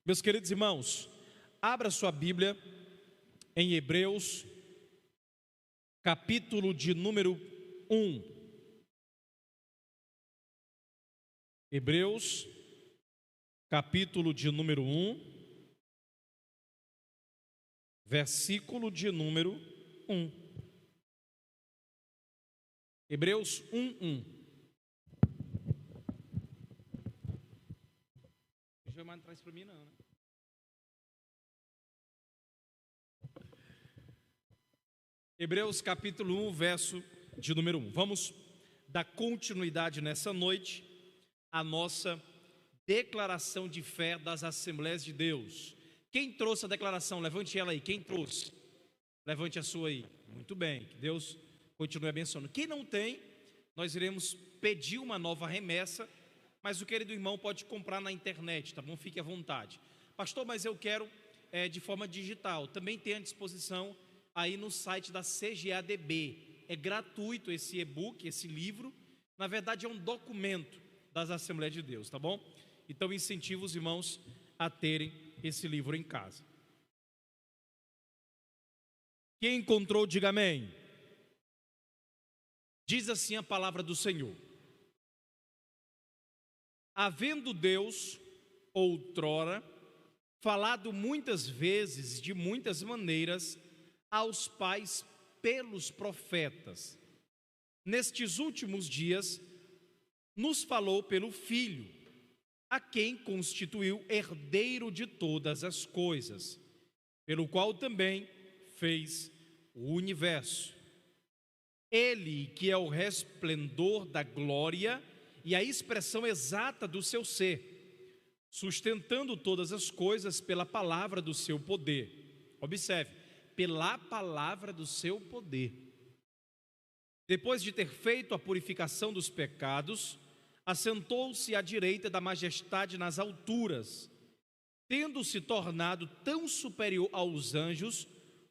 Meus queridos irmãos, abra sua Bíblia em Hebreus, capítulo de número 1. Hebreus, capítulo de número 1, versículo de número 1. Hebreus 1:1. Deixa eu mandar atrás para mim não, né? Hebreus capítulo 1, verso de número 1. Vamos dar continuidade nessa noite à nossa declaração de fé das Assembleias de Deus. Quem trouxe a declaração? Levante ela aí. Quem trouxe? Levante a sua aí. Muito bem, que Deus continue abençoando. Quem não tem, nós iremos pedir uma nova remessa, mas o querido irmão pode comprar na internet, tá bom? Fique à vontade. Pastor, mas eu quero de forma digital. Também tem à disposição aí no site da CGADB. É gratuito esse e-book, esse livro. Na verdade é um documento das Assembleias de Deus, tá bom? Então incentivo os irmãos a terem esse livro em casa. Quem encontrou, diga amém. Diz assim a palavra do Senhor: havendo Deus outrora falado muitas vezes, de muitas maneiras, aos pais pelos profetas, nestes últimos dias nos falou pelo Filho, a quem constituiu herdeiro de todas as coisas, pelo qual também fez o universo. Ele, que é o resplendor da glória e a expressão exata do seu ser, sustentando todas as coisas pela palavra do seu poder. Observe, pela palavra do seu poder. Depois de ter feito a purificação dos pecados, assentou-se à direita da majestade nas alturas, tendo se tornado tão superior aos anjos,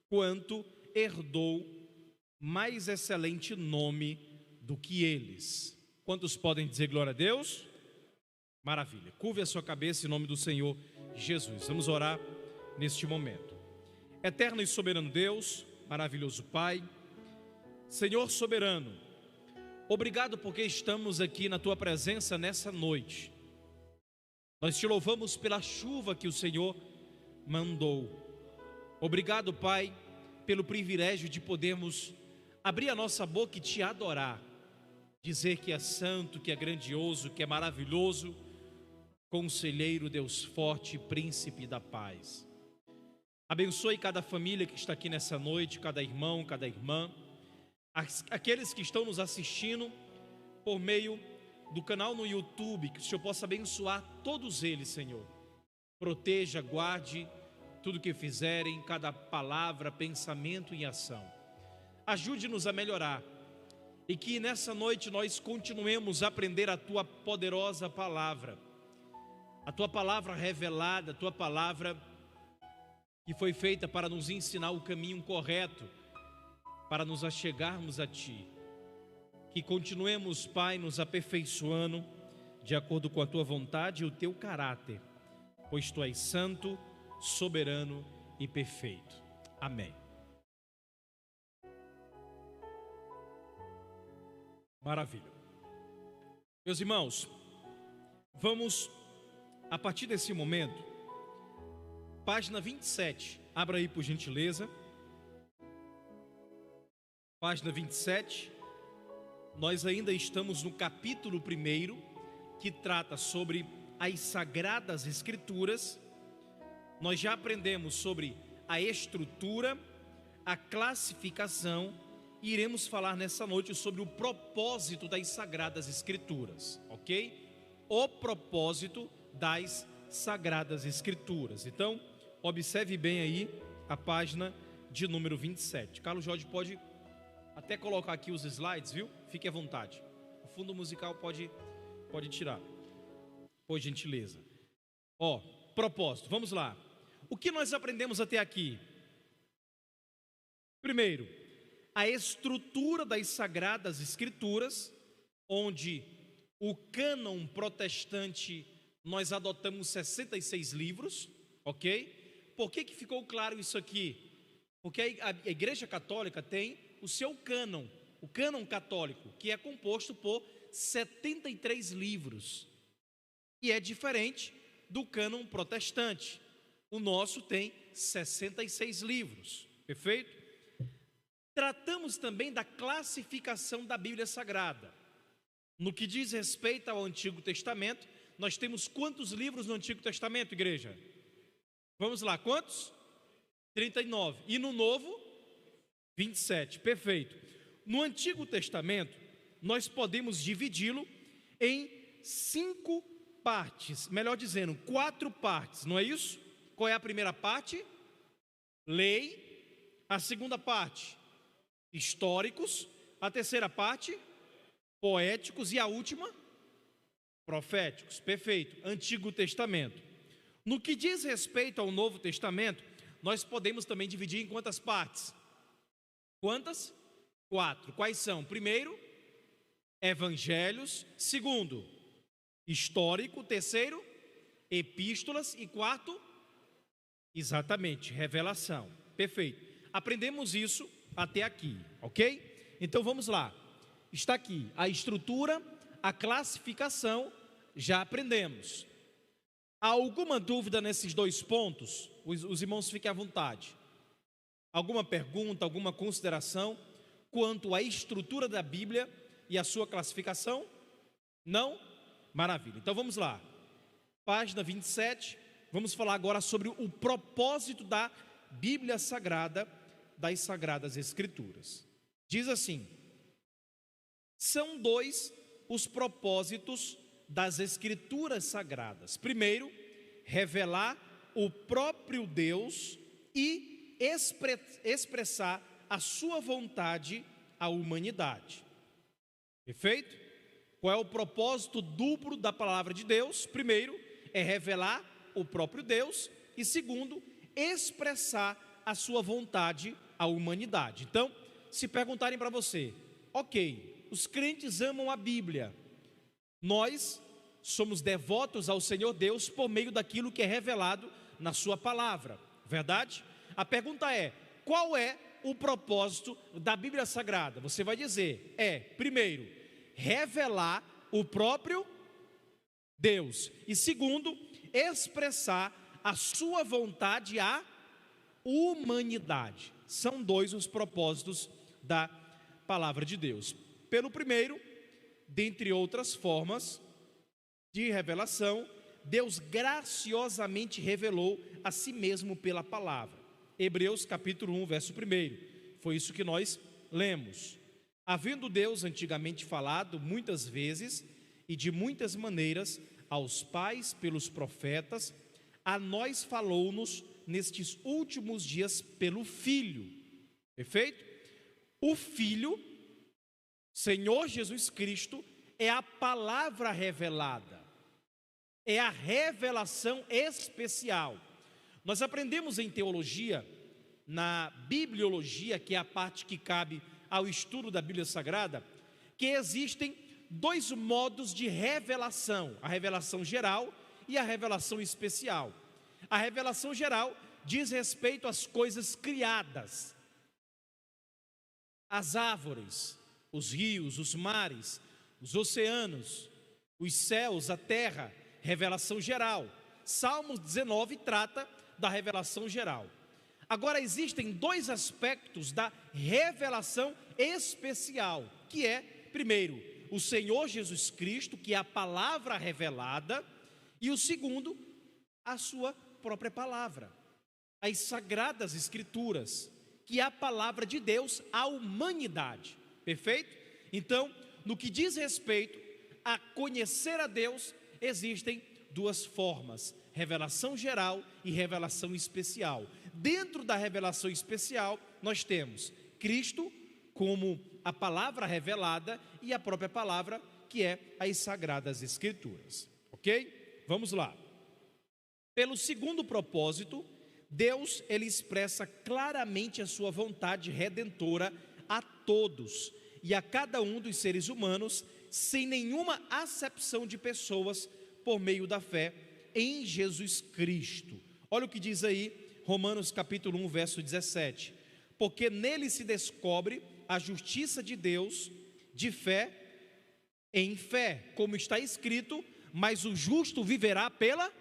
quanto herdou mais excelente nome do que eles. Quantos podem dizer glória a Deus? Maravilha. Curve a sua cabeça em nome do Senhor Jesus. Vamos orar neste momento. Eterno e soberano Deus, maravilhoso Pai, Senhor soberano, obrigado porque estamos aqui na Tua presença nessa noite. Nós Te louvamos pela chuva que o Senhor mandou. Obrigado, Pai, pelo privilégio de podermos abrir a nossa boca e Te adorar, dizer que é santo, que é grandioso, que é maravilhoso, conselheiro, Deus forte, príncipe da paz. Abençoe cada família que está aqui nessa noite, cada irmão, cada irmã, aqueles que estão nos assistindo por meio do canal no YouTube, que o Senhor possa abençoar todos eles, Senhor. Proteja, guarde tudo que fizerem, cada palavra, pensamento e ação. Ajude-nos a melhorar e que nessa noite nós continuemos a aprender a Tua poderosa palavra, a Tua palavra revelada, a Tua palavra que foi feita para nos ensinar o caminho correto, para nos achegarmos a Ti. Que continuemos, Pai, nos aperfeiçoando de acordo com a Tua vontade e o Teu caráter, pois Tu és santo, soberano e perfeito. Amém. Maravilha. Meus irmãos, vamos, a partir desse momento, página 27, abra aí por gentileza. Página 27, nós ainda estamos no capítulo 1, que trata sobre as Sagradas Escrituras. Nós já aprendemos sobre a estrutura, a classificação, e iremos falar nessa noite sobre o propósito das Sagradas Escrituras, ok? O propósito das Sagradas Escrituras. Então, observe bem aí a página de número 27. Carlos Jorge pode até colocar aqui os slides, viu? Fique à vontade. O fundo musical pode tirar, por gentileza. Propósito, vamos lá. O que nós aprendemos até aqui? Primeiro, a estrutura das Sagradas Escrituras, onde o cânon protestante nós adotamos 66 livros, ok? Por que ficou claro isso aqui? Porque a Igreja Católica tem o seu cânon, o cânon católico, que é composto por 73 livros, e é diferente do cânon protestante. O nosso tem 66 livros, perfeito? Tratamos também da classificação da Bíblia Sagrada. No que diz respeito ao Antigo Testamento, nós temos quantos livros no Antigo Testamento, igreja? Vamos lá, quantos? 39. E no Novo? 27, perfeito. No Antigo Testamento, nós podemos dividi-lo em 5 partes, melhor dizendo, 4 partes, não é isso? Qual é a primeira parte? Lei. A segunda parte? Históricos. A terceira parte? Poéticos. E a última? Proféticos, perfeito. Antigo Testamento. No que diz respeito ao Novo Testamento, nós podemos também dividir em quantas partes? Quantas? 4. Quais são? Primeiro, evangelhos. Segundo, histórico. Terceiro, epístolas. E quarto, exatamente, revelação. Perfeito. Aprendemos isso até aqui, ok? Então vamos lá. Está aqui a estrutura, a classificação, já aprendemos. Há alguma dúvida nesses 2 pontos? Os irmãos fiquem à vontade. Alguma pergunta, alguma consideração quanto à estrutura da Bíblia e a sua classificação? Não? Maravilha. Então vamos lá. Página 27. Vamos falar agora sobre o propósito da Bíblia Sagrada, das Sagradas Escrituras. Diz assim: são 2 os propósitos das Escrituras Sagradas. Primeiro, revelar o próprio Deus e expressar a sua vontade à humanidade. Perfeito? Qual é o propósito duplo da palavra de Deus? Primeiro, é revelar o próprio Deus, e segundo, expressar a sua vontade à humanidade. Então, se perguntarem para você, ok, os crentes amam a Bíblia, nós somos devotos ao Senhor Deus por meio daquilo que é revelado na sua palavra, verdade? A pergunta é, qual é o propósito da Bíblia Sagrada? Você vai dizer, primeiro, revelar o próprio Deus, e segundo, expressar a sua vontade à humanidade. São 2 os propósitos da palavra de Deus. Pelo primeiro, dentre outras formas de revelação, Deus graciosamente revelou a si mesmo pela palavra. Hebreus capítulo 1, verso 1. Foi isso que nós lemos. Havendo Deus antigamente falado muitas vezes e de muitas maneiras aos pais pelos profetas, a nós falou-nos nestes últimos dias pelo Filho. Perfeito? O Filho, Senhor Jesus Cristo, é a palavra revelada, é a revelação especial. Nós aprendemos em teologia, na bibliologia, que é a parte que cabe ao estudo da Bíblia Sagrada, que existem 2 modos de revelação: a revelação geral e a revelação especial. A revelação geral diz respeito às coisas criadas, as árvores, os rios, os mares, os oceanos, os céus, a terra, revelação geral. Salmos 19 trata da revelação geral. Agora existem 2 aspectos da revelação especial, que é, primeiro, o Senhor Jesus Cristo, que é a palavra revelada, e o segundo, a sua própria palavra, as Sagradas Escrituras, que é a palavra de Deus à humanidade. Perfeito? Então, no que diz respeito a conhecer a Deus, existem 2 formas: revelação geral e revelação especial. Dentro da revelação especial, nós temos Cristo como a palavra revelada e a própria palavra, que é as Sagradas Escrituras. Ok? Vamos lá. Pelo segundo propósito, Deus, ele expressa claramente a sua vontade redentora a todos e a cada um dos seres humanos, sem nenhuma acepção de pessoas, por meio da fé em Jesus Cristo. Olha o que diz aí Romanos capítulo 1, verso 17: porque nele se descobre a justiça de Deus de fé em fé, como está escrito, mas o justo viverá pela,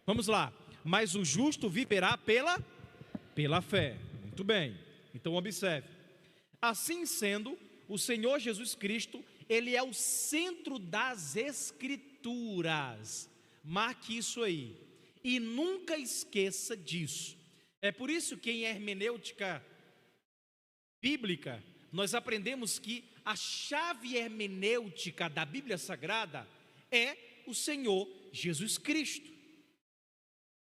vamos lá, mas o justo viverá pela fé. Muito bem, então observe, assim sendo, o Senhor Jesus Cristo, Ele é o centro das Escrituras, marque isso aí, e nunca esqueça disso. É por isso que em hermenêutica bíblica, nós aprendemos que a chave hermenêutica da Bíblia Sagrada é o Senhor Jesus Cristo.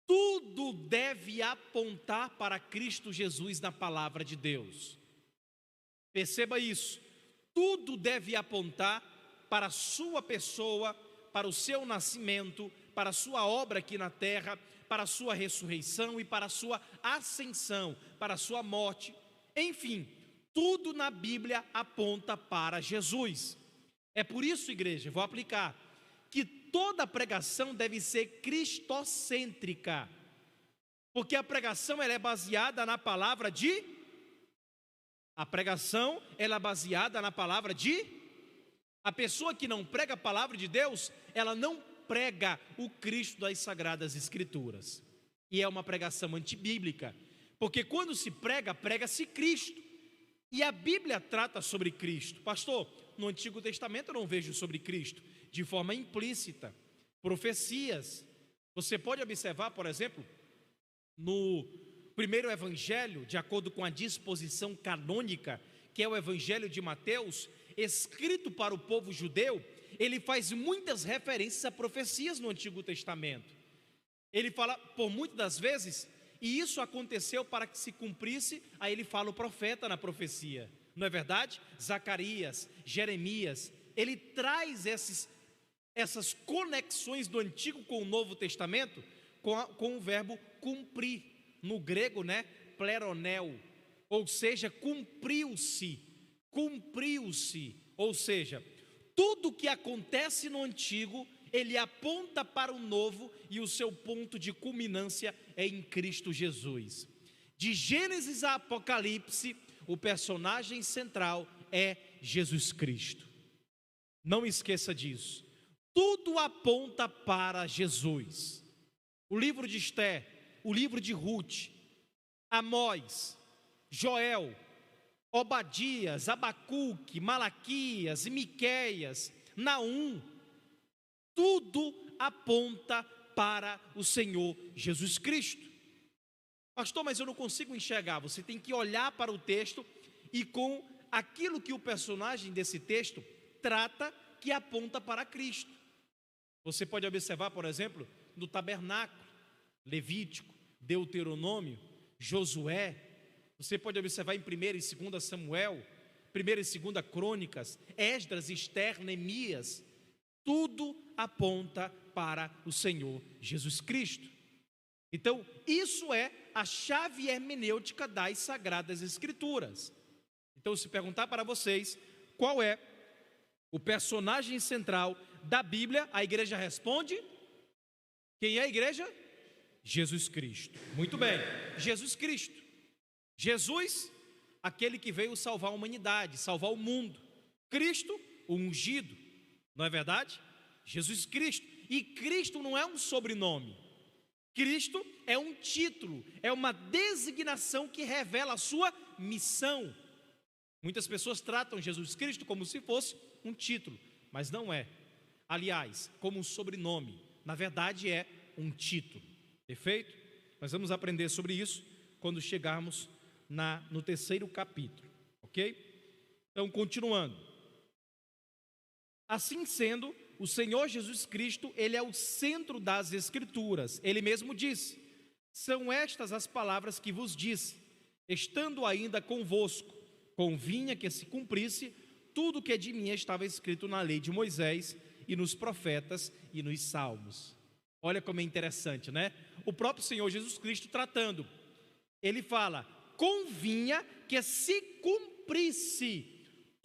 Tudo deve apontar para Cristo Jesus na palavra de Deus. Perceba isso. Tudo deve apontar para a sua pessoa, para o seu nascimento, para a sua obra aqui na terra, para a sua ressurreição e para a sua ascensão, para a sua morte. Enfim, tudo na Bíblia aponta para Jesus. É por isso, igreja, vou aplicar, que toda pregação deve ser cristocêntrica, porque a pregação ela é baseada na palavra de, a pregação ela é baseada na palavra de, a pessoa que não prega a palavra de Deus, ela não prega o Cristo das Sagradas Escrituras, e é uma pregação antibíblica, porque quando se prega, prega-se Cristo, e a Bíblia trata sobre Cristo. Pastor, no Antigo Testamento eu não vejo sobre Cristo, de forma implícita, profecias. Você pode observar, por exemplo, no primeiro evangelho, de acordo com a disposição canônica, que é o evangelho de Mateus, escrito para o povo judeu, ele faz muitas referências a profecias no Antigo Testamento. Ele fala, por muitas das vezes, e isso aconteceu para que se cumprisse, aí ele fala o profeta na profecia, não é verdade? Zacarias, Jeremias, ele traz essas conexões do Antigo com o Novo Testamento, com o verbo cumprir, no grego, né, pleronel, ou seja, cumpriu-se, ou seja, tudo que acontece no Antigo, ele aponta para o Novo, e o seu ponto de culminância é em Cristo Jesus. De Gênesis a Apocalipse, o personagem central é Jesus Cristo. Não esqueça disso. Tudo aponta para Jesus. O livro de Esté, o livro de Ruth, Amós, Joel, Obadias, Abacuque, Malaquias, Miqueias, Naum, tudo aponta para o Senhor Jesus Cristo. Pastor, mas eu não consigo enxergar. Você tem que olhar para o texto e com aquilo que o personagem desse texto trata, que aponta para Cristo. Você pode observar, por exemplo, no tabernáculo, Levítico, Deuteronômio, Josué. Você pode observar em 1 e 2 Samuel, 1 e 2 Crônicas, Esdras, Ester, Neemias. Tudo aponta para o Senhor Jesus Cristo. Então, isso é a chave hermenêutica das Sagradas Escrituras. Então, se perguntar para vocês qual é o personagem central da Bíblia, a igreja responde: quem é a igreja? Jesus Cristo. Muito bem, Jesus Cristo. Jesus, aquele que veio salvar a humanidade, salvar o mundo. Cristo, o ungido, não é verdade? Jesus Cristo. E Cristo não é um sobrenome. Cristo é um título, é uma designação que revela a sua missão. Muitas pessoas tratam Jesus Cristo como se fosse um título, mas não é. Aliás, como um sobrenome, na verdade é um título. Perfeito? Nós vamos aprender sobre isso quando chegarmos no terceiro capítulo, ok? Então, continuando. Assim sendo, o Senhor Jesus Cristo, Ele é o centro das Escrituras. Ele mesmo disse: são estas as palavras que vos disse, estando ainda convosco, convinha que se cumprisse tudo que de mim estava escrito na lei de Moisés e nos profetas e nos salmos. Olha como é interessante, né? O próprio Senhor Jesus Cristo tratando, Ele fala: convinha que se cumprisse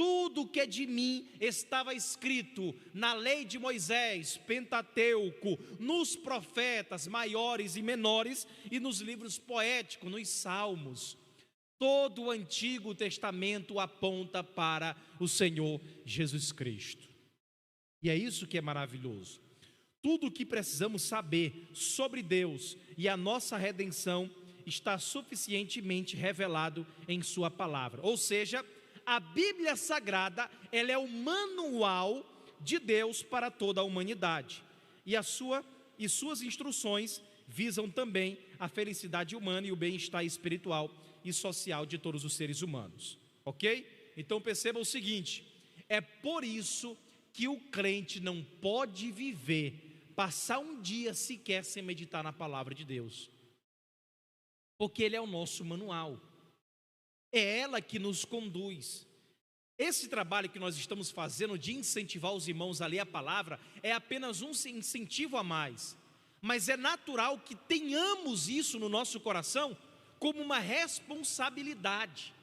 Tudo que é de mim estava escrito na lei de Moisés, Pentateuco, nos profetas maiores e menores e nos livros poéticos, nos salmos. Todo o Antigo Testamento aponta para o Senhor Jesus Cristo. E é isso que é maravilhoso. Tudo o que precisamos saber sobre Deus e a nossa redenção está suficientemente revelado em sua palavra. Ou seja, a Bíblia Sagrada, ela é o manual de Deus para toda a humanidade. E suas instruções visam também a felicidade humana e o bem-estar espiritual e social de todos os seres humanos. Ok? Então perceba o seguinte: é por isso que o crente não pode passar um dia sequer sem meditar na palavra de Deus. Porque ele é o nosso manual. É ela que nos conduz. Esse trabalho que nós estamos fazendo de incentivar os irmãos a ler a palavra é apenas um incentivo a mais. Mas é natural que tenhamos isso no nosso coração como uma responsabilidade.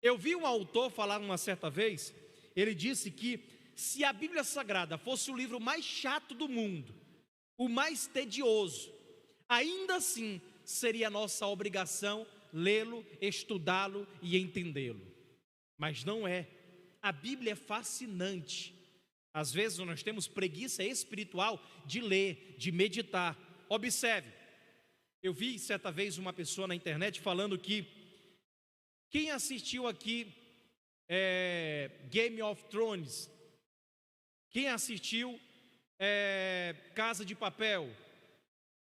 Eu vi um autor falar uma certa vez, ele disse que se a Bíblia Sagrada fosse o livro mais chato do mundo, o mais tedioso, ainda assim seria nossa obrigação lê-lo, estudá-lo e entendê-lo. Mas não é. A Bíblia é fascinante. Às vezes nós temos preguiça espiritual de ler, de meditar. Observe, eu vi certa vez uma pessoa na internet falando que quem assistiu aqui Game of Thrones, quem assistiu Casa de Papel,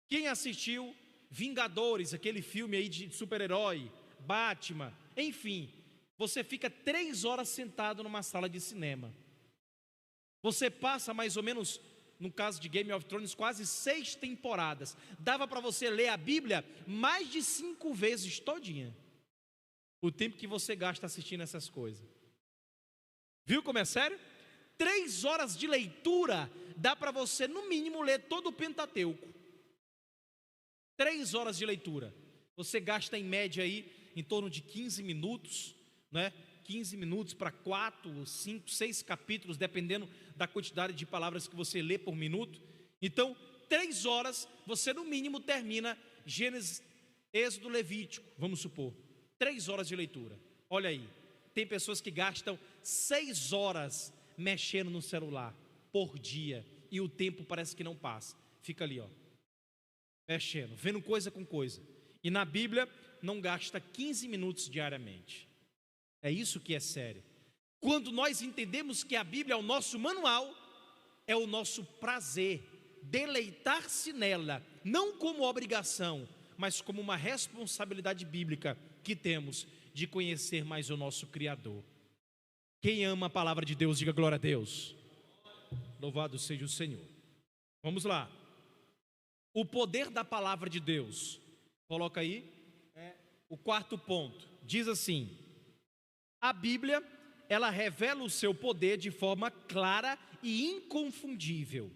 quem assistiu Vingadores, aquele filme aí de super-herói, Batman, enfim, você fica 3 horas sentado numa sala de cinema. Você passa mais ou menos, no caso de Game of Thrones, quase 6 temporadas. Dava para você ler a Bíblia mais de 5 vezes todinha. O tempo que você gasta assistindo essas coisas. Viu como é sério? 3 horas de leitura dá para você, no mínimo, ler todo o Pentateuco. 3 horas de leitura. Você gasta em média aí em torno de 15 minutos, né? 15 minutos para 4, 5, 6 capítulos, dependendo da quantidade de palavras que você lê por minuto. Então, 3 horas, você no mínimo termina Gênesis, Êxodo, Levítico, vamos supor. 3 horas de leitura. Olha aí, tem pessoas que gastam 6 horas mexendo no celular por dia e o tempo parece que não passa. Fica ali, ó, mexendo, vendo coisa com coisa. E na Bíblia não gasta 15 minutos diariamente. É isso que é sério. Quando nós entendemos que a Bíblia é o nosso manual, é o nosso prazer deleitar-se nela, não como obrigação, mas como uma responsabilidade bíblica que temos de conhecer mais o nosso Criador. Quem ama a palavra de Deus, diga glória a Deus. Louvado seja o Senhor. Vamos lá. O poder da palavra de Deus. Coloca aí o 4º ponto. Diz assim: a Bíblia, ela revela o seu poder de forma clara e inconfundível.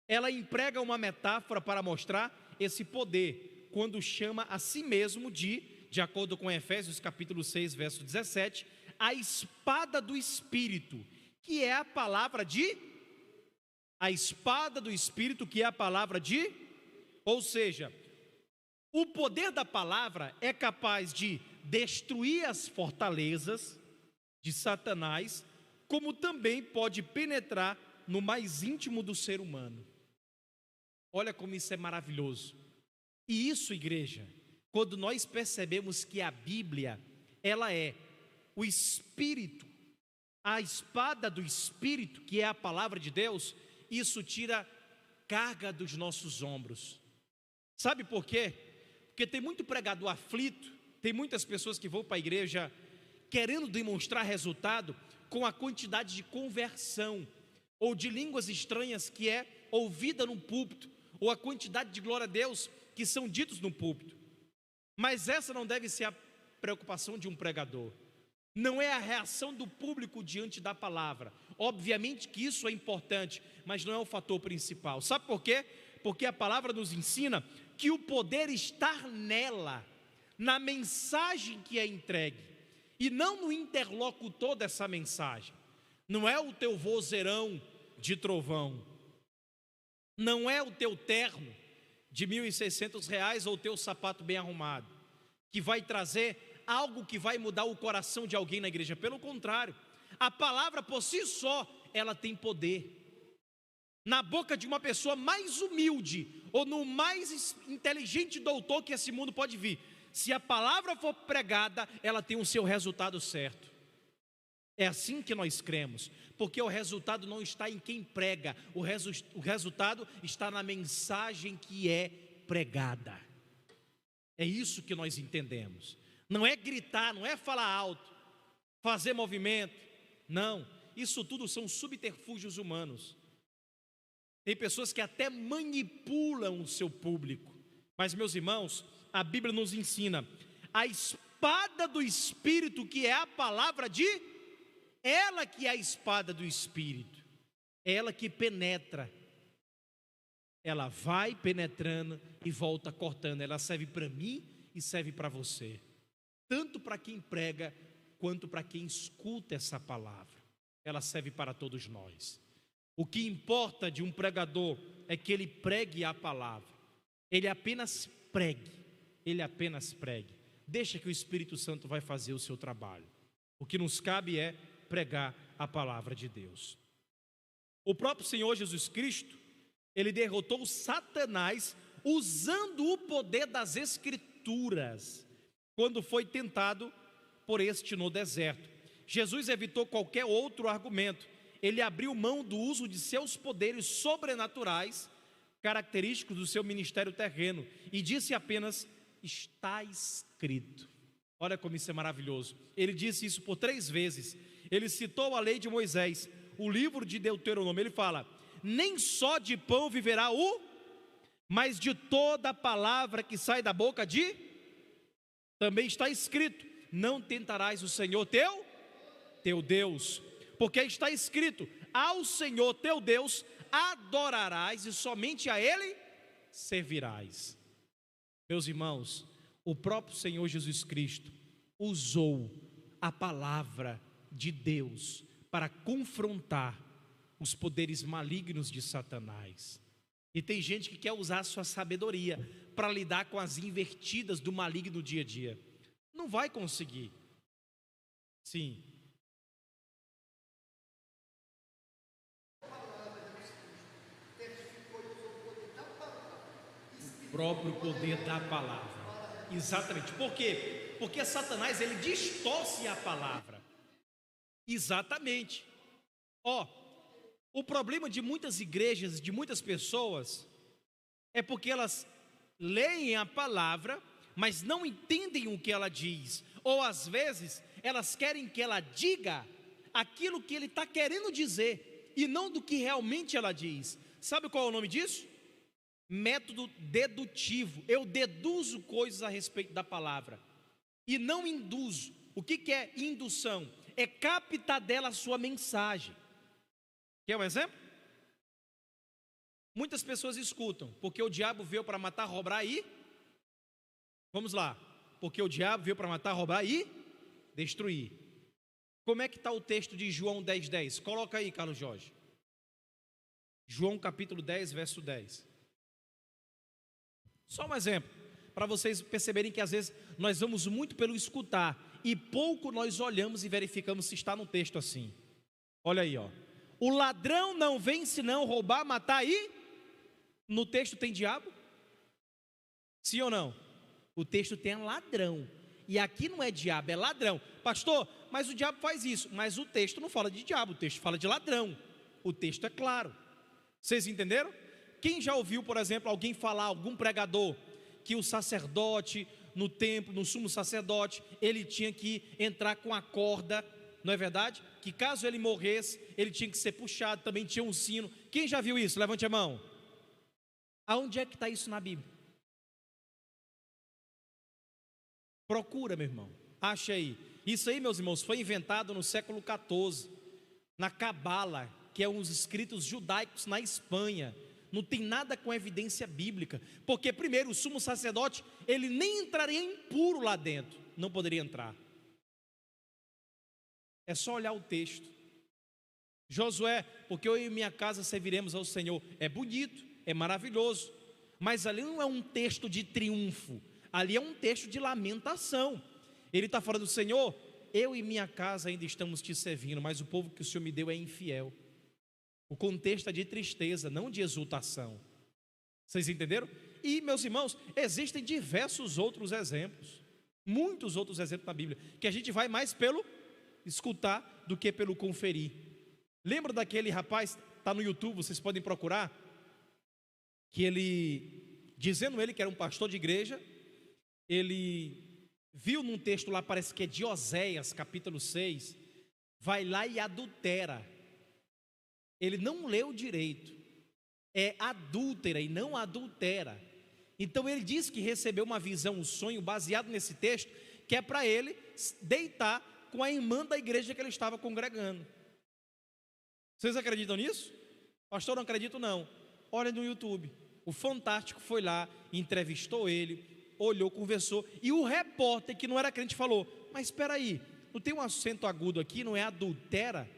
Ela emprega uma metáfora para mostrar esse poder, quando chama a si mesmo de acordo com Efésios capítulo 6, verso 17, a espada do Espírito, que é a palavra de... A espada do Espírito, que é a palavra de... Ou seja, o poder da palavra é capaz de destruir as fortalezas de Satanás, como também pode penetrar no mais íntimo do ser humano. Olha como isso é maravilhoso. E isso, igreja, quando nós percebemos que a Bíblia, ela é o Espírito, a espada do Espírito, que é a palavra de Deus, isso tira carga dos nossos ombros. Sabe por quê? Porque tem muito pregador aflito, tem muitas pessoas que vão para a igreja querendo demonstrar resultado com a quantidade de conversão ou de línguas estranhas que é ouvida no púlpito, ou a quantidade de glória a Deus que são ditos no púlpito. Mas essa não deve ser a preocupação de um pregador. Não é a reação do público diante da palavra. Obviamente que isso é importante, mas não é o fator principal. Sabe por quê? Porque a palavra nos ensina que o poder está nela, na mensagem que é entregue. e não no interlocutor dessa mensagem. Não é o teu vozeirão de trovão, não é o teu terno de R$ 1.600 ou o teu sapato bem arrumado, que vai trazer algo que vai mudar o coração de alguém na igreja. Pelo contrário, a palavra por si só, ela tem poder. Na boca de uma pessoa mais humilde, ou no mais inteligente doutor que esse mundo pode vir, se a palavra for pregada, ela tem o seu resultado certo. É assim que nós cremos, porque o resultado não está em quem prega, o resultado está na mensagem que é pregada. É isso que nós entendemos. Não é gritar, não é falar alto, fazer movimento, não. Isso tudo são subterfúgios humanos. Tem pessoas que até manipulam o seu público. Mas, meus irmãos, a Bíblia nos ensina, a espada do Espírito, que é a palavra ela que é a espada do Espírito, ela que penetra, ela vai penetrando e volta cortando, ela serve para mim e serve para você, tanto para quem prega, quanto para quem escuta essa palavra, ela serve para todos nós. O que importa de um pregador é que ele pregue a palavra, ele apenas pregue, deixa que o Espírito Santo vai fazer o seu trabalho. O que nos cabe é pregar a palavra de Deus. O próprio Senhor Jesus Cristo, ele derrotou Satanás usando o poder das Escrituras, quando foi tentado por este no deserto. Jesus evitou qualquer outro argumento, ele abriu mão do uso de seus poderes sobrenaturais, característicos do seu ministério terreno, e disse apenas: está escrito. Olha como isso é maravilhoso. Ele disse isso por 3 vezes. Ele citou a lei de Moisés, o livro de Deuteronômio. Ele fala: nem só de pão viverá mas de toda a palavra que sai da boca também está escrito: não tentarás o Senhor teu Deus, porque está escrito: ao Senhor teu Deus adorarás e somente a Ele servirás. Meus irmãos, o próprio Senhor Jesus Cristo usou a palavra de Deus para confrontar os poderes malignos de Satanás. E tem gente que quer usar a sua sabedoria para lidar com as invertidas do maligno no dia a dia. Não vai conseguir. Sim. O próprio poder da palavra. Exatamente. Por quê? Porque Satanás, ele distorce a palavra. Exatamente. O problema de muitas igrejas, de muitas pessoas, é porque elas leem a palavra, mas não entendem o que ela diz. Ou às vezes, elas querem que ela diga aquilo que ele está querendo dizer, e não do que realmente ela diz. Sabe qual é o nome disso? Método dedutivo. Eu deduzo coisas a respeito da palavra e não induzo. O que é indução? É captar dela a sua mensagem. Quer um exemplo? Muitas pessoas escutam: porque o diabo veio para matar, roubar e... Vamos lá. Porque o diabo veio para matar, roubar e destruir. Como é que está o texto de João 10:10? Coloca aí, Carlos Jorge. João capítulo 10, verso 10. Só um exemplo, para vocês perceberem que às vezes nós vamos muito pelo escutar e pouco nós olhamos e verificamos se está no texto assim. Olha aí, o ladrão não vem senão roubar, matar e... No texto tem diabo? Sim ou não? O texto tem ladrão, e aqui não é diabo, é ladrão. Pastor, mas o diabo faz isso. Mas o texto não fala de diabo, o texto fala de ladrão. O texto é claro. Vocês entenderam? Quem já ouviu, por exemplo, alguém falar, algum pregador, que o sacerdote no templo, no sumo sacerdote, ele tinha que entrar com a corda, não é verdade? Que caso ele morresse, ele tinha que ser puxado, também tinha um sino. Quem já viu isso? Levante a mão. Aonde é que está isso na Bíblia? Procura, meu irmão, acha aí. Isso aí, meus irmãos, foi inventado no século XIV, na Cabala, que é uns escritos judaicos na Espanha. Não tem nada com evidência bíblica, porque primeiro o sumo sacerdote, ele nem entraria impuro lá dentro, não poderia entrar. É só olhar o texto. Josué, porque eu e minha casa serviremos ao Senhor. É bonito, é maravilhoso, mas ali não é um texto de triunfo, ali é um texto de lamentação. Ele está falando: Senhor, eu e minha casa ainda estamos te servindo, mas o povo que o Senhor me deu é infiel. O contexto é de tristeza, não de exultação. Vocês entenderam? E, meus irmãos, existem diversos outros exemplos, muitos outros exemplos na Bíblia, que a gente vai mais pelo escutar do que pelo conferir. Lembra daquele rapaz, está no YouTube, vocês podem procurar, que ele, dizendo ele que era um pastor de igreja, ele viu num texto lá, parece que é de Oséias, capítulo 6, vai lá e adultera. Ele não leu direito, é adúltera e não adultera. Então ele diz que recebeu uma visão, um sonho baseado nesse texto, que é para ele deitar com a irmã da igreja que ele estava congregando. Vocês acreditam nisso? Pastor, não acredito não. Olha no YouTube, o Fantástico foi lá, entrevistou ele, olhou, conversou, e o repórter que não era crente falou: mas espera aí, não tem um acento agudo aqui, não é adultera?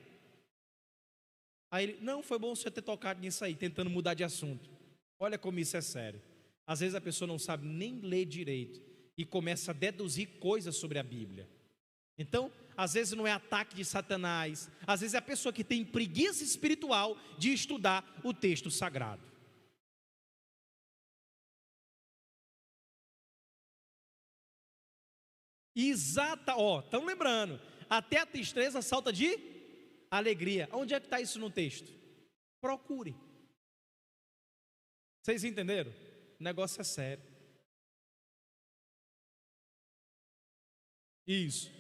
Aí ele: não, foi bom você ter tocado nisso aí, tentando mudar de assunto. Olha como isso é sério. Às vezes a pessoa não sabe nem ler direito e começa a deduzir coisas sobre a Bíblia. Então, às vezes não é ataque de Satanás, às vezes é a pessoa que tem preguiça espiritual de estudar o texto sagrado. Estão lembrando, até a tristeza salta de alegria. Onde é que está isso no texto? Procure. Vocês entenderam? O negócio é sério. Isso.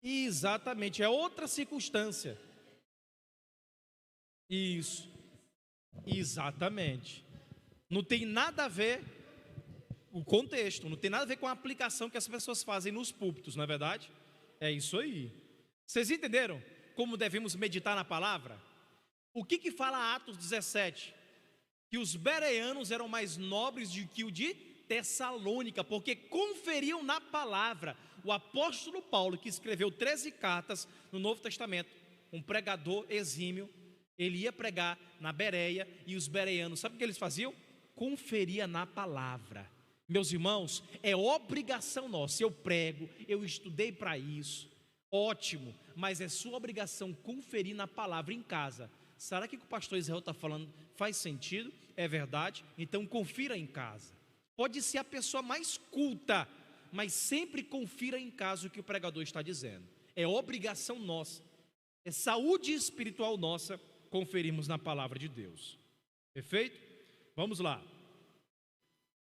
Exatamente, é outra circunstância. Isso. Exatamente. Não tem nada a ver o contexto, não tem nada a ver com a aplicação que as pessoas fazem nos púlpitos, não é verdade? É isso aí. Vocês entenderam como devemos meditar na palavra? O que fala Atos 17? Que os bereanos eram mais nobres do que o de Tessalônica, porque conferiam na palavra. O apóstolo Paulo, que escreveu 13 cartas no Novo Testamento, um pregador exímio, ele ia pregar na Bereia, e os bereanos, sabe o que eles faziam? Conferia na palavra. Meus irmãos, é obrigação nossa. Eu prego, eu estudei para isso, ótimo, mas é sua obrigação conferir na palavra em casa. Será que o que o pastor Israel está falando faz sentido? É verdade? Então confira em casa. Pode ser a pessoa mais culta, mas sempre confira em casa o que o pregador está dizendo. É obrigação nossa, é saúde espiritual nossa conferirmos na palavra de Deus. Perfeito? Vamos lá.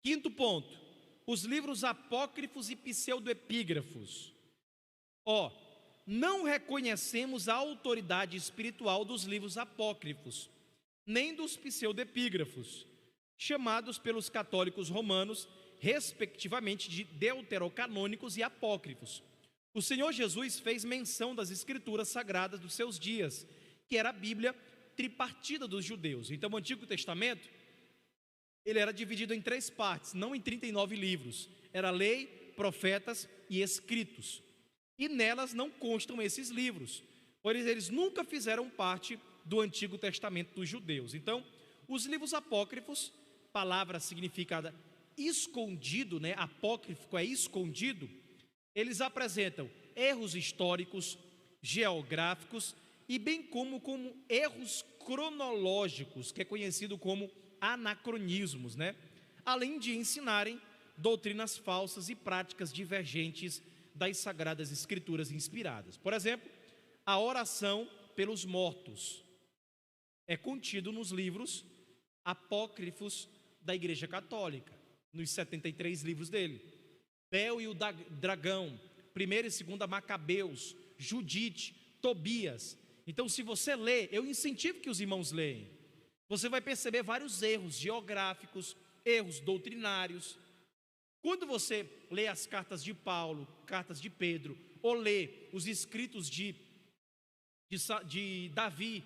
Quinto ponto, os livros apócrifos e pseudoepígrafos. Não reconhecemos a autoridade espiritual dos livros apócrifos, nem dos pseudoepígrafos, chamados pelos católicos romanos, respectivamente, de deuterocanônicos e apócrifos. O Senhor Jesus fez menção das escrituras sagradas dos seus dias, que era a Bíblia tripartida dos judeus. Então o Antigo Testamento, ele era dividido em 3 partes, não em 39 livros. Era lei, profetas e escritos. E nelas não constam esses livros, pois eles nunca fizeram parte do Antigo Testamento dos judeus. Então, os livros apócrifos, palavra significada escondido, apócrifo é escondido, eles apresentam erros históricos, geográficos e bem como erros cronológicos, que é conhecido como anacronismos, além de ensinarem doutrinas falsas e práticas divergentes das sagradas escrituras inspiradas. Por exemplo, a oração pelos mortos é contido nos livros apócrifos da Igreja Católica, nos 73 livros dele. Bel e o Dragão, 1ª e 2ª Macabeus, Judite, Tobias. Então, se você lê, eu incentivo que os irmãos leem. Você vai perceber vários erros geográficos, erros doutrinários. Quando você lê as cartas de Paulo, cartas de Pedro, ou lê os escritos de Davi,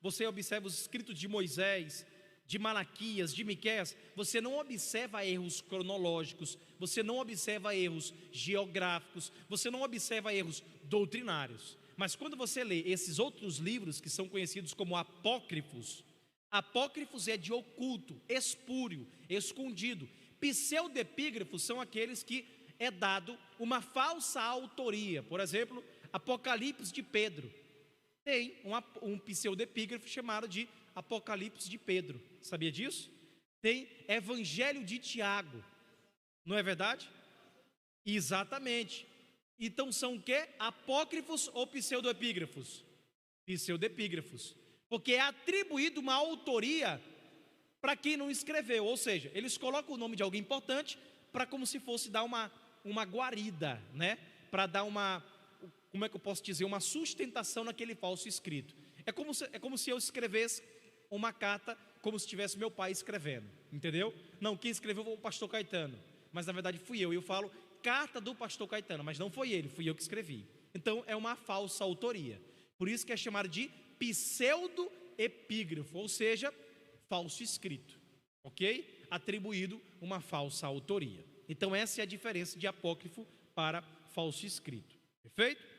você observa os escritos de Moisés, de Malaquias, de Miqueias, você não observa erros cronológicos, você não observa erros geográficos, você não observa erros doutrinários. Mas quando você lê esses outros livros que são conhecidos como apócrifos, apócrifos é de oculto, espúrio, escondido. Pseudepígrafos são aqueles que é dado uma falsa autoria. Por exemplo, Apocalipse de Pedro. Tem um pseudepígrafo chamado de Apocalipse de Pedro. Sabia disso? Tem Evangelho de Tiago. Não é verdade? Exatamente. Então são o quê? Apócrifos ou pseudepígrafos? Pseudepígrafos. Porque é atribuído uma autoria para quem não escreveu. Ou seja, eles colocam o nome de alguém importante para como se fosse dar uma guarida, né? Para dar como é que eu posso dizer, uma sustentação naquele falso escrito. É como se eu escrevesse uma carta, como se tivesse meu pai escrevendo, entendeu? Não, quem escreveu foi o pastor Caetano, mas na verdade fui eu, e eu falo carta do pastor Caetano, mas não foi ele, fui eu que escrevi. Então é uma falsa autoria, por isso que é chamado de pseudoepígrafo, ou seja, falso escrito, ok? Atribuído uma falsa autoria. Então essa é a diferença de apócrifo para falso escrito, perfeito?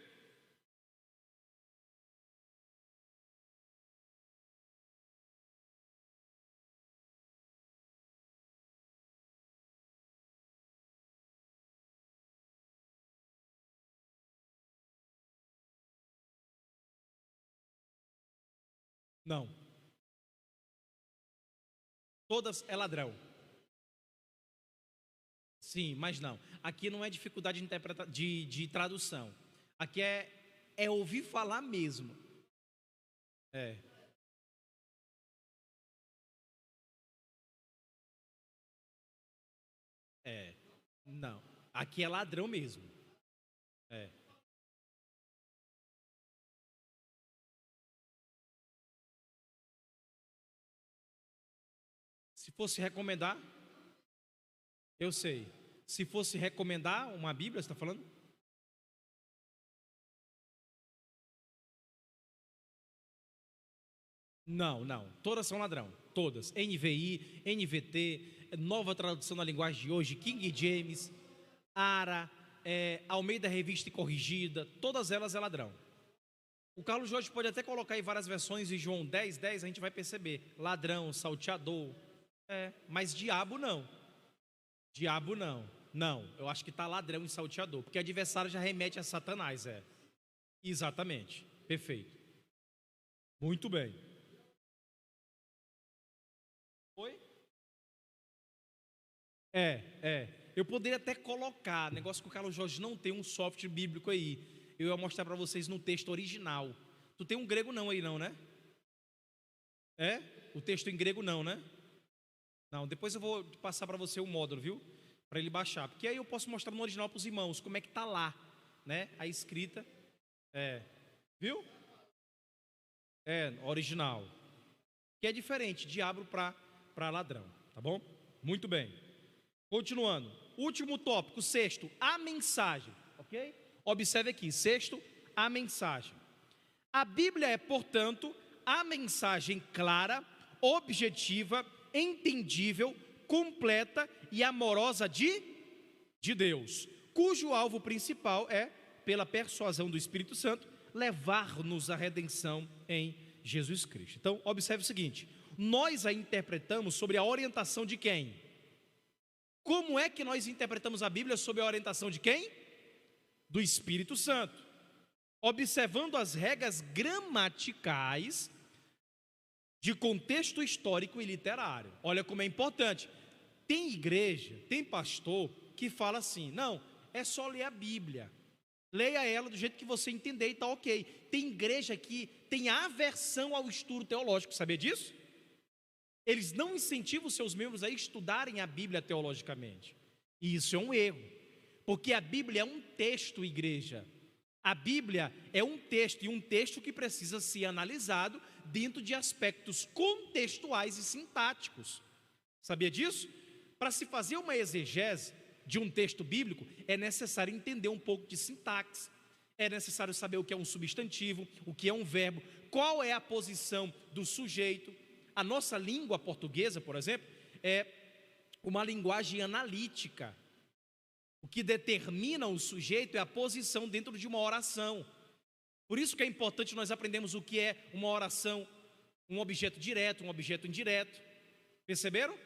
Não, todas é ladrão. Sim, mas não. Aqui não é dificuldade de tradução. Aqui é ouvir falar mesmo. É, é. Não. Aqui é ladrão mesmo. É. Se fosse recomendar, eu sei. Se fosse recomendar uma Bíblia, você está falando? Não, não. Todas são ladrão. Todas. NVI, NVT, Nova Tradução na Linguagem de Hoje, King James, Ara, Almeida Revista e Corrigida, todas elas é ladrão. O Carlos Jorge pode até colocar aí várias versões de João 10, 10, a gente vai perceber. Ladrão, salteador. Mas diabo não. Diabo não. Não, eu acho que está ladrão e salteador, porque adversário já remete a Satanás, Exatamente. Perfeito. Muito bem. Oi? Eu poderia até colocar, negócio que o Carlos Jorge não tem um software bíblico aí. Eu ia mostrar para vocês no texto original. Tu tem um grego não aí não, né? É? O texto em grego não, né? Não, depois eu vou passar para você o módulo, viu? Para ele baixar. Porque aí eu posso mostrar no original para os irmãos como é que tá lá, né? A escrita. Viu? Original. Que é diferente, diabo para ladrão, tá bom? Muito bem. Continuando. Último tópico, sexto, a mensagem, ok? Observe aqui, sexto, a mensagem. A Bíblia é, portanto, a mensagem clara, objetiva, entendível, completa e amorosa de Deus, cujo alvo principal é, pela persuasão do Espírito Santo, levar-nos à redenção em Jesus Cristo. Então, observe o seguinte: nós a interpretamos sobre a orientação de quem? Como é que nós interpretamos a Bíblia sob a orientação de quem? Do Espírito Santo, observando as regras gramaticais de contexto histórico e literário. Olha como é importante. Tem igreja, tem pastor que fala assim: não, é só ler a Bíblia, leia ela do jeito que você entender e está ok. Tem igreja que tem aversão ao estudo teológico, sabia disso? Eles não incentivam os seus membros a estudarem a Bíblia teologicamente. E isso é um erro, porque a Bíblia é um texto, igreja. A Bíblia é um texto, e um texto que precisa ser analisado dentro de aspectos contextuais e sintáticos. Sabia disso? Para se fazer uma exegese de um texto bíblico, é necessário entender um pouco de sintaxe, é necessário saber o que é um substantivo, o que é um verbo, qual é a posição do sujeito, A nossa língua portuguesa, por exemplo, é uma linguagem analítica. O que determina o sujeito é a posição dentro de uma oração. Por isso que é importante nós aprendermos o que é uma oração, um objeto direto, um objeto indireto. Perceberam?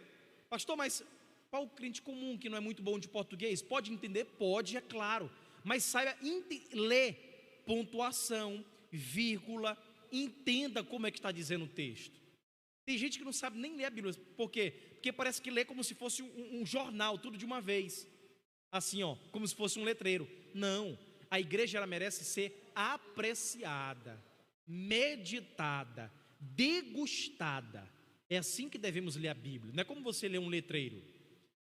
Pastor, mas para o crente comum que não é muito bom de português, pode entender? Pode, é claro. Mas saiba ler pontuação, vírgula, entenda como é que está dizendo o texto. Tem gente que não sabe nem ler a Bíblia. Por quê? Porque parece que lê como se fosse um jornal, tudo de uma vez. Assim, ó, como se fosse um letreiro. Não, a igreja ela merece ser apreciada, meditada, degustada. É assim que devemos ler a Bíblia. Não é como você lê um letreiro.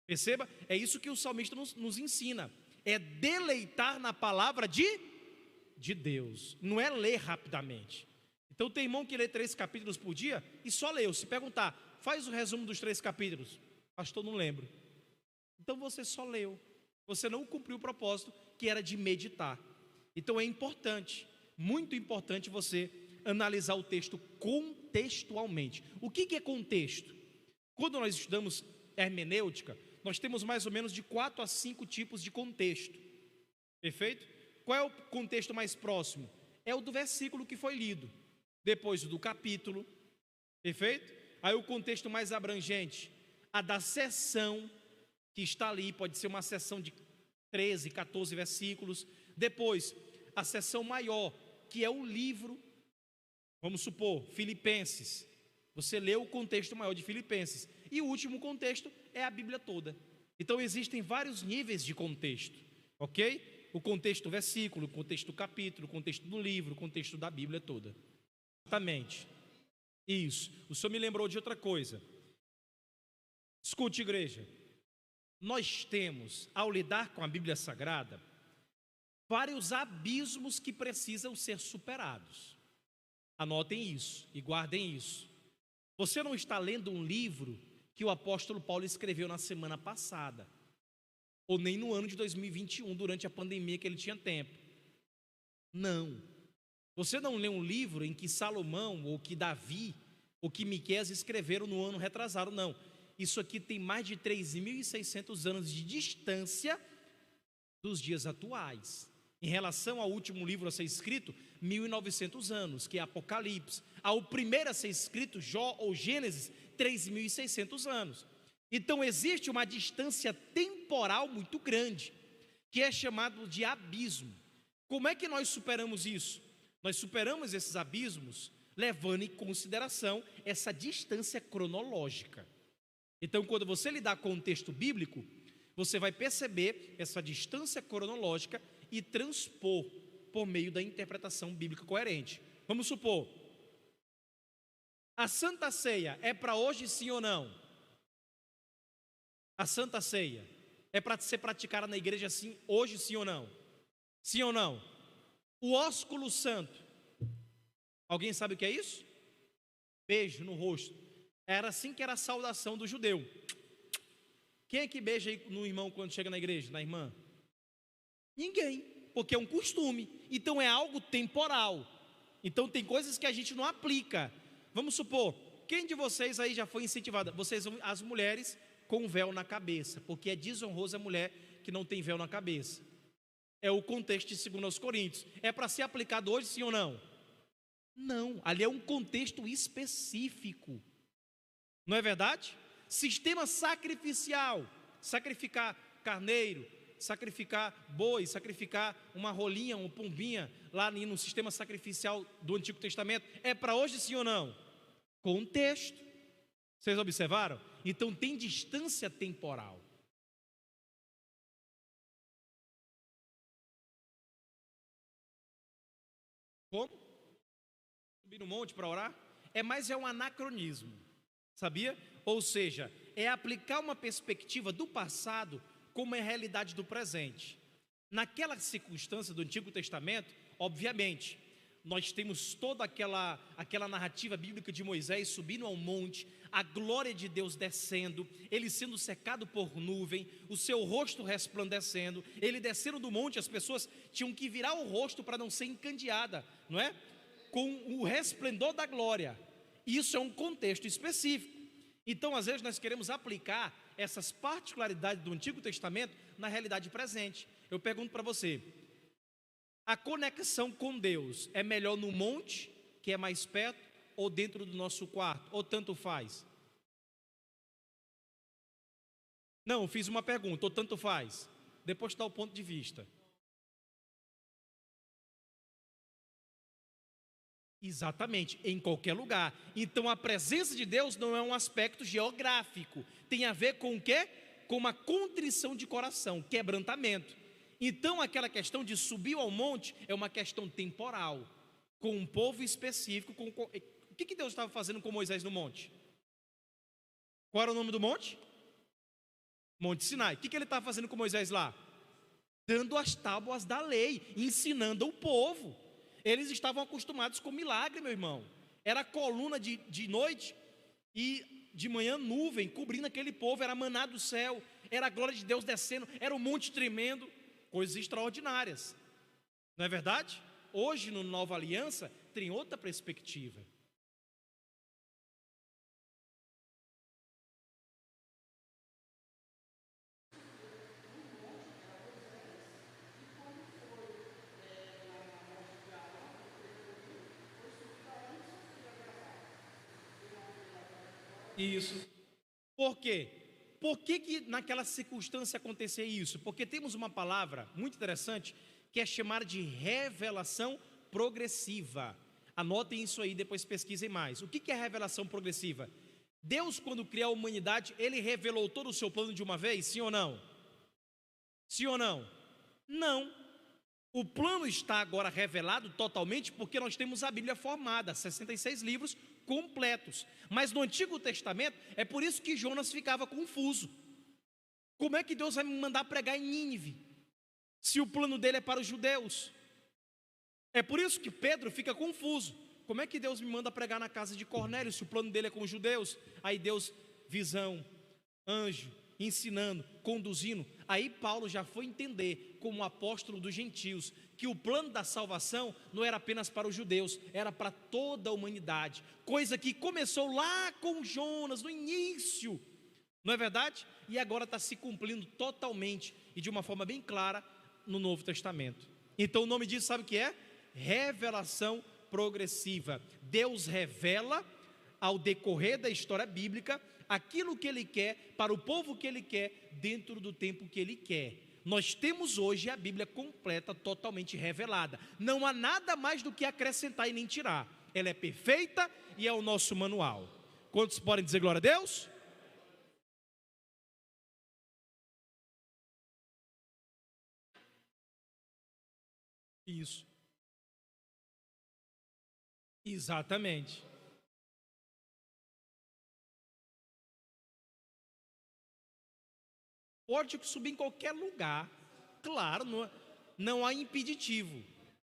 Perceba? É isso que o salmista nos ensina. É deleitar na palavra de Deus. Não é ler rapidamente. Então tem irmão que lê 3 capítulos por dia e só leu. Se perguntar, faz o resumo dos 3 capítulos. Pastor, não lembro. Então você só leu. Você não cumpriu o propósito que era de meditar. Então é importante, muito importante você analisar o texto contextualmente. O que é contexto? Quando nós estudamos hermenêutica, nós temos mais ou menos de 4 a 5 tipos de contexto. Perfeito? Qual é o contexto mais próximo? É o do versículo que foi lido, depois o do capítulo. Perfeito? Aí o contexto mais abrangente, a da sessão que está ali, pode ser uma sessão de 13, 14 versículos. Depois, a sessão maior, que é o livro, vamos supor, Filipenses. Você lê o contexto maior de Filipenses. E o último contexto é a Bíblia toda. Então existem vários níveis de contexto, ok? O contexto do versículo, o contexto do capítulo, o contexto do livro, o contexto da Bíblia toda. Exatamente. Isso. O senhor me lembrou de outra coisa. Escute, igreja. Nós temos, ao lidar com a Bíblia Sagrada, vários abismos que precisam ser superados. Anotem isso e guardem isso. Você não está lendo um livro que o apóstolo Paulo escreveu na semana passada, ou nem no ano de 2021, durante a pandemia que ele tinha tempo. Não. Você não lê um livro em que Salomão, ou que Davi, ou que Miqueias escreveram no ano retrasado, não. Isso aqui tem mais de 3.600 anos de distância dos dias atuais. Em relação ao último livro a ser escrito, 1.900 anos, que é Apocalipse. Ao primeiro a ser escrito, Jó ou Gênesis, 3.600 anos. Então existe uma distância temporal muito grande, que é chamado de abismo. Como é que nós superamos isso? Nós superamos esses abismos levando em consideração essa distância cronológica. Então, quando você lidar com o texto bíblico, você vai perceber essa distância cronológica e transpor por meio da interpretação bíblica coerente. Vamos supor, a Santa Ceia é para hoje sim ou não? A Santa Ceia é para ser praticada na igreja assim, hoje sim ou não? Sim ou não? O ósculo santo, alguém sabe o que é isso? Beijo no rosto. Era assim que era a saudação do judeu. Quem é que beija aí no irmão quando chega na igreja, na irmã? Ninguém, porque é um costume. Então é algo temporal. Então tem coisas que a gente não aplica. Vamos supor, quem de vocês aí já foi incentivada? Vocês, as mulheres com véu na cabeça, porque é desonroso a mulher que não tem véu na cabeça. É o contexto de 2 Coríntios. É para ser aplicado hoje, sim ou não? Não, ali é um contexto específico. Não é verdade? Sistema sacrificial, sacrificar carneiro, sacrificar boi, sacrificar uma rolinha, uma pombinha, lá no sistema sacrificial do Antigo Testamento, é para hoje sim ou não? Contexto. Vocês observaram? Então tem distância temporal. Como? Subir no monte para orar? É um anacronismo, sabia? Ou seja, é aplicar uma perspectiva do passado como é a realidade do presente. Naquela circunstância do Antigo Testamento, obviamente, nós temos toda aquela narrativa bíblica de Moisés subindo ao monte, a glória de Deus descendo, ele sendo cercado por nuvem, o seu rosto resplandecendo, ele descendo do monte, as pessoas tinham que virar o rosto para não ser encandeada, não é? Com o resplendor da glória. Isso é um contexto específico. Então, às vezes, nós queremos aplicar essas particularidades do Antigo Testamento na realidade presente. Eu pergunto para você: a conexão com Deus é melhor no monte, que é mais perto, ou dentro do nosso quarto, ou tanto faz? Não, eu fiz uma pergunta, ou tanto faz? Depois dá o ponto de vista. Exatamente, em qualquer lugar. Então a presença de Deus não é um aspecto geográfico. Tem a ver com o quê? Com uma contrição de coração, quebrantamento. Então aquela questão de subir ao monte é uma questão temporal, com um povo específico. O que Deus estava fazendo com Moisés no monte? Qual era o nome do monte? Monte Sinai. O que ele estava fazendo com Moisés lá? Dando as tábuas da lei, ensinando o povo. Eles estavam acostumados com milagre, meu irmão. Era coluna de noite e de manhã nuvem, cobrindo aquele povo. Era maná do céu, era a glória de Deus descendo, era um monte tremendo. Coisas extraordinárias, não é verdade? Hoje, no Nova Aliança, tem outra perspectiva. Isso. Por quê? Por que naquela circunstância acontecia isso? Porque temos uma palavra muito interessante que é chamada de revelação progressiva. Anotem isso aí, depois pesquisem mais. O que é revelação progressiva? Deus, quando criou a humanidade, Ele revelou todo o seu plano de uma vez, sim ou não? Sim ou não? Não. O plano está agora revelado totalmente porque nós temos a Bíblia formada, 66 livros completos. Mas no Antigo Testamento, é por isso que Jonas ficava confuso. Como é que Deus vai me mandar pregar em Nínive, se o plano dele é para os judeus? É por isso que Pedro fica confuso. Como é que Deus me manda pregar na casa de Cornélio, se o plano dele é com os judeus? Aí Deus, visão, anjo, ensinando, conduzindo. Aí Paulo já foi entender, como apóstolo dos gentios, que o plano da salvação não era apenas para os judeus, era para toda a humanidade. Coisa que começou lá com Jonas, no início, não é verdade? E agora está se cumprindo totalmente e de uma forma bem clara no Novo Testamento. Então o nome disso sabe o que é? Revelação progressiva. Deus revela ao decorrer da história bíblica aquilo que Ele quer para o povo que Ele quer dentro do tempo que Ele quer. Nós temos hoje a Bíblia completa, totalmente revelada. Não há nada mais do que acrescentar e nem tirar. Ela é perfeita e é o nosso manual. Quantos podem dizer glória a Deus? Isso. Exatamente. Pode subir em qualquer lugar, claro, não há impeditivo,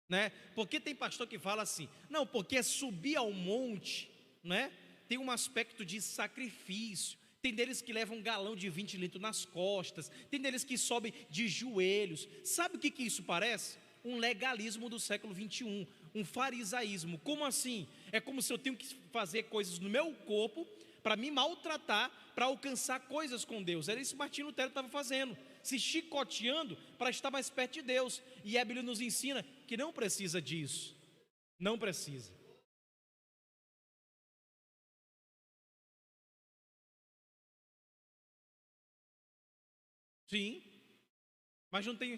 né? Porque tem pastor que fala assim, não, porque subir ao monte, né? Tem um aspecto de sacrifício. Tem deles que levam um galão de 20 litros nas costas, tem deles que sobem de joelhos. Sabe o que isso parece? Um legalismo do século 21, um farisaísmo. Como assim? É como se eu tenho que fazer coisas no meu corpo para me maltratar, para alcançar coisas com Deus. Era isso que Martinho Lutero estava fazendo, se chicoteando para estar mais perto de Deus. E a Bíblia nos ensina que não precisa disso. Não precisa. Sim, mas não tem.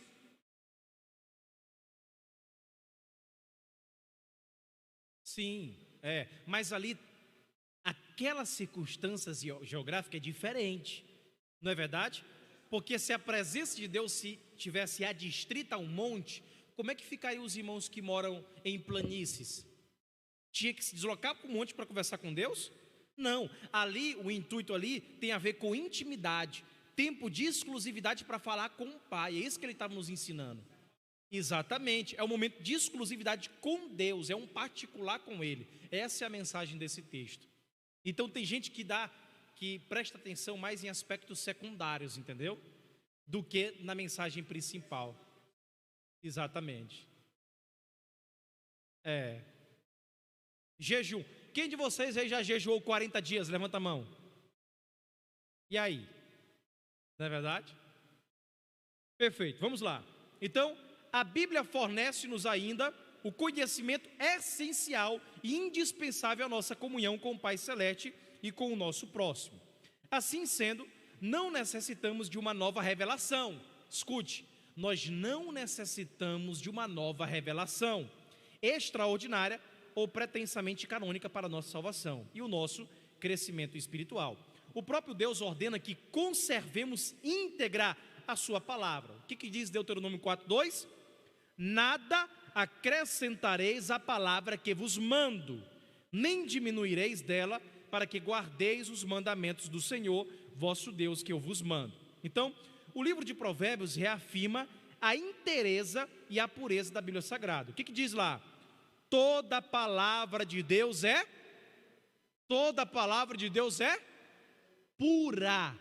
Sim, mas ali aquela circunstância geográfica é diferente, não é verdade? Porque se a presença de Deus se tivesse adstrita a um monte, como é que ficariam os irmãos que moram em planícies? Tinha que se deslocar para o monte para conversar com Deus? Não, ali, o intuito ali tem a ver com intimidade, tempo de exclusividade para falar com o Pai, é isso que ele estava nos ensinando. Exatamente, é um momento de exclusividade com Deus, é um particular com Ele. Essa é a mensagem desse texto. Então tem gente que presta atenção mais em aspectos secundários, entendeu? Do que na mensagem principal. Exatamente. Jejum. Quem de vocês aí já jejuou 40 dias? Levanta a mão. E aí? Não é verdade? Perfeito, vamos lá. Então, a Bíblia fornece-nos ainda o conhecimento essencial e indispensável à nossa comunhão com o Pai Celeste e com o nosso próximo. Assim sendo, não necessitamos de uma nova revelação. Escute, nós não necessitamos de uma nova revelação extraordinária ou pretensamente canônica para a nossa salvação e o nosso crescimento espiritual. O próprio Deus ordena que conservemos íntegra a sua palavra. O que diz Deuteronômio 4:2? Nada acrescentareis à palavra que vos mando, nem diminuireis dela, para que guardeis os mandamentos do Senhor, vosso Deus, que eu vos mando. Então, o livro de Provérbios reafirma a inteireza e a pureza da Bíblia Sagrada. O que diz lá? Toda palavra de Deus é pura.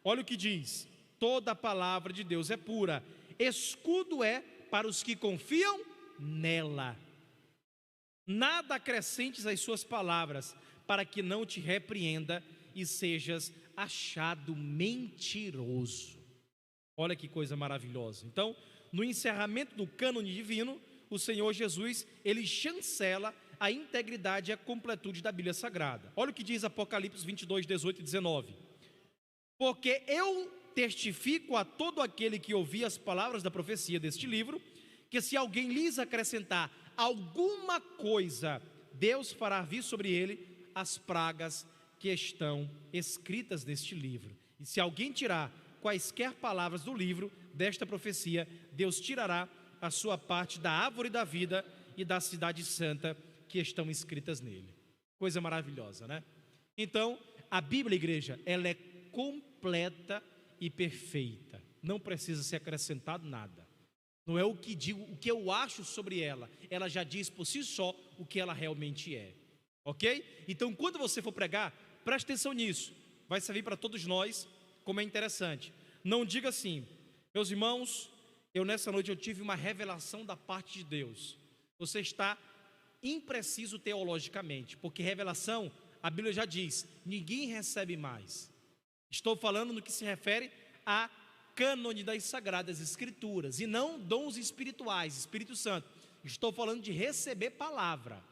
Olha o que diz: toda palavra de Deus é pura, escudo é para os que confiam nela. Nada acrescentes às suas palavras, para que não te repreenda e sejas achado mentiroso. Olha que coisa maravilhosa. Então, no encerramento do cânone divino, o Senhor Jesus, ele chancela a integridade e a completude da Bíblia Sagrada. Olha o que diz Apocalipse 22, 18 e 19. Porque eu testifico a todo aquele que ouvir as palavras da profecia deste livro, que se alguém lhes acrescentar alguma coisa, Deus fará vir sobre ele as pragas que estão escritas neste livro. E se alguém tirar quaisquer palavras do livro desta profecia, Deus tirará a sua parte da árvore da vida e da cidade santa que estão escritas nele. Coisa maravilhosa, né? Então, a Bíblia, igreja, ela é completa e perfeita. Não precisa ser acrescentado nada. Não é o que digo, o que eu acho sobre ela. Ela já diz por si só o que ela realmente é. Ok? Então, quando você for pregar, preste atenção nisso. Vai servir para todos nós, como é interessante. Não diga assim: meus irmãos, nessa noite eu tive uma revelação da parte de Deus. Você está impreciso teologicamente, porque revelação, a Bíblia já diz, ninguém recebe mais. Estou falando no que se refere a cânone das Sagradas Escrituras, e não dons espirituais, Espírito Santo. Estou falando de receber palavra.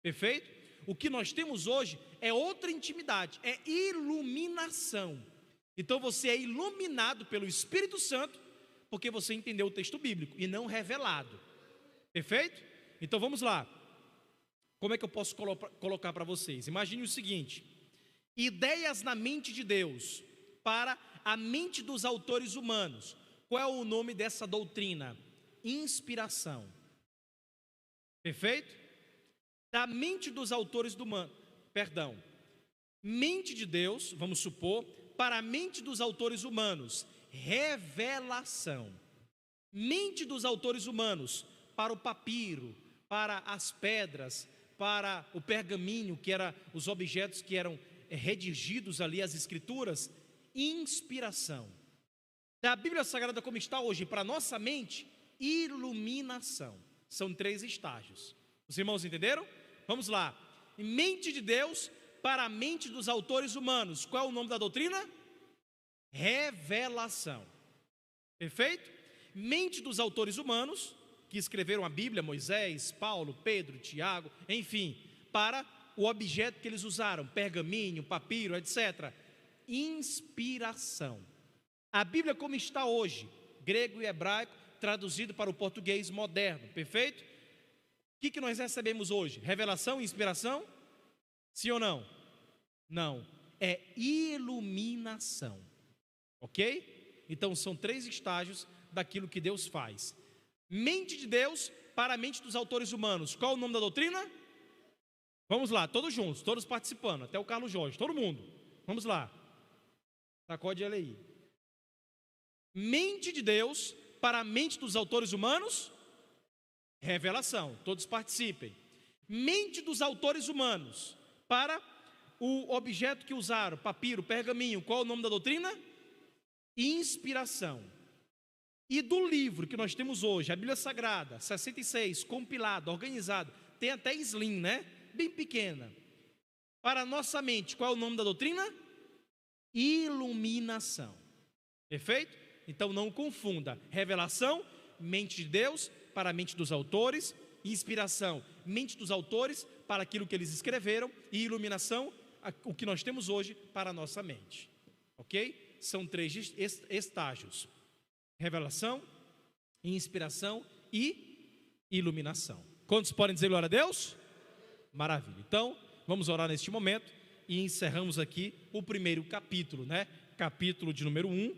Perfeito? O que nós temos hoje é outra intimidade, é iluminação. Então você é iluminado pelo Espírito Santo, porque você entendeu o texto bíblico, e não revelado. Perfeito? Então vamos lá. Como é que eu posso colocar para vocês? Imagine o seguinte: ideias na mente de Deus para a mente dos autores humanos. Qual é o nome dessa doutrina? Inspiração. Perfeito? Da mente dos autores mente de Deus, vamos supor, para a mente dos autores humanos, revelação. Mente dos autores humanos para o papiro, para as pedras, para o pergaminho, que eram os objetos que eram redigidos ali, as escrituras, inspiração. Da Bíblia Sagrada como está hoje, para a nossa mente, iluminação. São 3 estágios. Os irmãos entenderam? Vamos lá. Mente de Deus para a mente dos autores humanos. Qual é o nome da doutrina? Revelação. Perfeito? Mente dos autores humanos, que escreveram a Bíblia, Moisés, Paulo, Pedro, Tiago, enfim, para o objeto que eles usaram, pergaminho, papiro, etc. Inspiração. A Bíblia como está hoje, grego e hebraico, traduzido para o português moderno, perfeito? O que nós recebemos hoje? Revelação e inspiração? Sim ou não? Não, é iluminação, ok? Então são 3 estágios daquilo que Deus faz. Mente de Deus para a mente dos autores humanos. Qual é o nome da doutrina? Vamos lá, todos juntos, todos participando, até o Carlos Jorge, todo mundo. Vamos lá. Sacode ele aí. Mente de Deus para a mente dos autores humanos? Revelação, todos participem. Mente dos autores humanos para o objeto que usaram, papiro, pergaminho. Qual é o nome da doutrina? Inspiração. E do livro que nós temos hoje, a Bíblia Sagrada, 66, compilado, organizado, tem até slim, né? Bem pequena. Para a nossa mente, qual é o nome da doutrina? Iluminação. Perfeito? Então não confunda. Revelação, mente de Deus para a mente dos autores. Inspiração, mente dos autores para aquilo que eles escreveram. E iluminação, o que nós temos hoje para a nossa mente. Ok? São 3 estágios: revelação, inspiração e iluminação. Quantos podem dizer glória a Deus? Maravilha. Então, vamos orar neste momento e encerramos aqui o primeiro capítulo, né? Capítulo de número 1.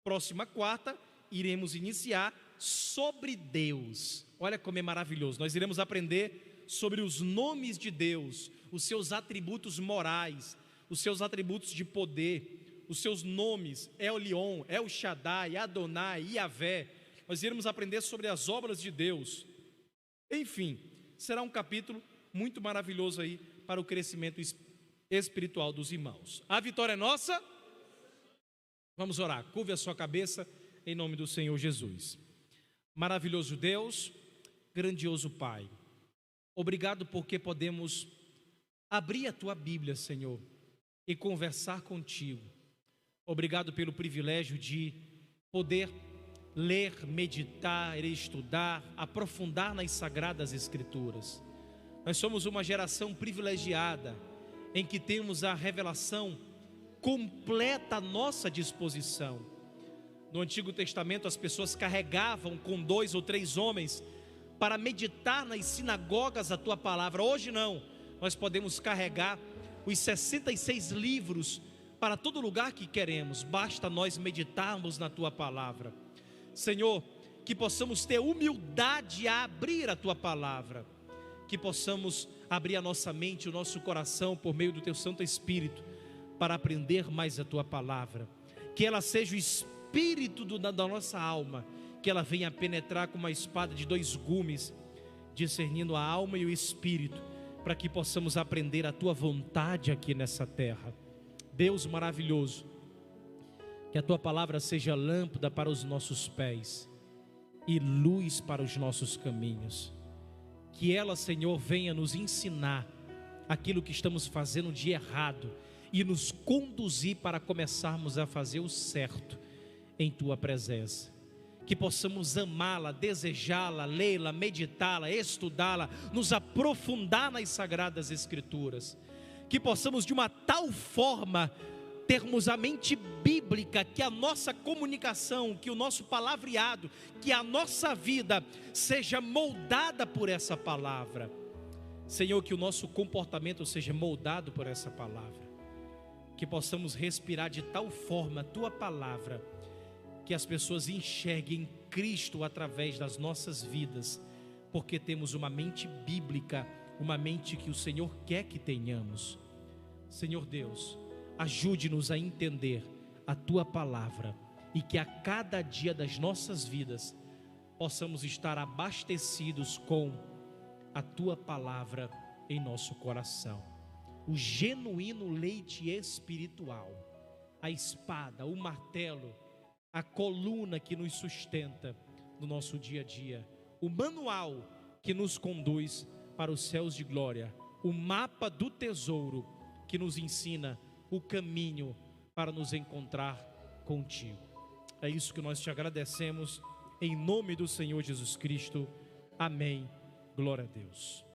Próxima quarta, iremos iniciar sobre Deus. Olha como é maravilhoso. Nós iremos aprender sobre os nomes de Deus, os seus atributos morais, os seus atributos de poder, os seus nomes, El-Elion, El-Shaddai, Adonai, Yahvé. Nós iremos aprender sobre as obras de Deus. Enfim, será um capítulo muito maravilhoso aí para o crescimento espiritual dos irmãos. A vitória é nossa. Vamos orar. Curve a sua cabeça em nome do Senhor Jesus. Maravilhoso Deus, grandioso Pai, obrigado porque podemos abrir a Tua Bíblia, Senhor, e conversar contigo. Obrigado pelo privilégio de poder ler, meditar, estudar, aprofundar nas Sagradas Escrituras. Nós somos uma geração privilegiada em que temos a revelação completa à nossa disposição. No Antigo Testamento as pessoas carregavam com 2 ou 3 homens para meditar nas sinagogas a Tua palavra. Hoje não, nós podemos carregar os 66 livros para todo lugar que queremos, basta nós meditarmos na Tua palavra. Senhor, que possamos ter humildade a abrir a Tua palavra, que possamos abrir a nossa mente, o nosso coração por meio do Teu Santo Espírito para aprender mais a Tua palavra, que ela seja o espírito da nossa alma, que ela venha penetrar com uma espada de 2 gumes, discernindo a alma e o espírito, para que possamos aprender a Tua vontade aqui nessa terra. Deus maravilhoso, que a Tua palavra seja lâmpada para os nossos pés e luz para os nossos caminhos. Que ela, Senhor, venha nos ensinar aquilo que estamos fazendo de errado e nos conduzir para começarmos a fazer o certo em Tua presença. Que possamos amá-la, desejá-la, lê-la, meditá-la, estudá-la, nos aprofundar nas Sagradas Escrituras. Que possamos de uma tal forma termos a mente bíblica, que a nossa comunicação, que o nosso palavreado, que a nossa vida seja moldada por essa palavra. Senhor, que o nosso comportamento seja moldado por essa palavra. Que possamos respirar de tal forma a Tua palavra, que as pessoas enxerguem Cristo através das nossas vidas, porque temos uma mente bíblica, uma mente que o Senhor quer que tenhamos. Senhor Deus, ajude-nos a entender a Tua palavra e que a cada dia das nossas vidas possamos estar abastecidos com a Tua palavra em nosso coração. O genuíno leite espiritual, a espada, o martelo, a coluna que nos sustenta no nosso dia a dia, o manual que nos conduz para os céus de glória, o mapa do tesouro que nos ensina o caminho para nos encontrar contigo. É isso que nós te agradecemos, em nome do Senhor Jesus Cristo. Amém. Glória a Deus.